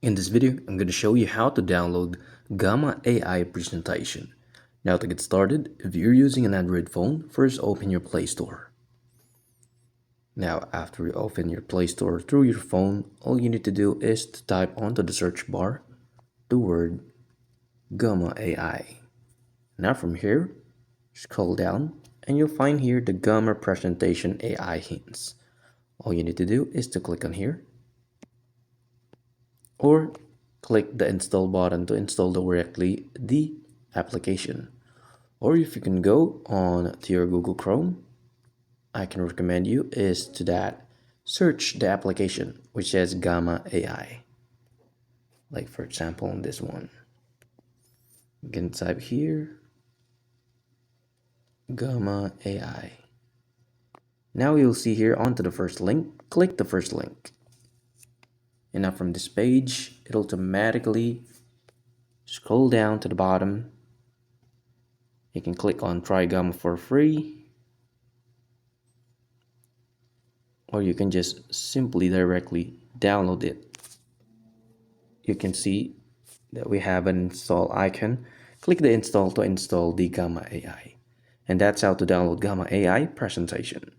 In this video, I'm going to show you how to download Gamma AI presentation. Now to get started, if you're using an Android phone, first open your Play Store. Now after you open your Play Store through your phone, all you need to do is to type onto the search bar the word Gamma AI. Now from here, scroll down and you'll find here the Gamma Presentation AI hints. All you need to do is to click on here or click the install button to install directly the application. Or if you can go on to your Google Chrome, I can recommend you is to that search the application which says Gamma AI. Like for example on this one, you can type here Gamma AI. Now you'll see here onto the first link, click the first link. And now from this page, it automatically scroll down to the bottom. You can click on Try Gamma for free, or you can just simply directly download it. You can see that we have an install icon. Click the install to install the Gamma AI. And that's how to download Gamma AI presentation.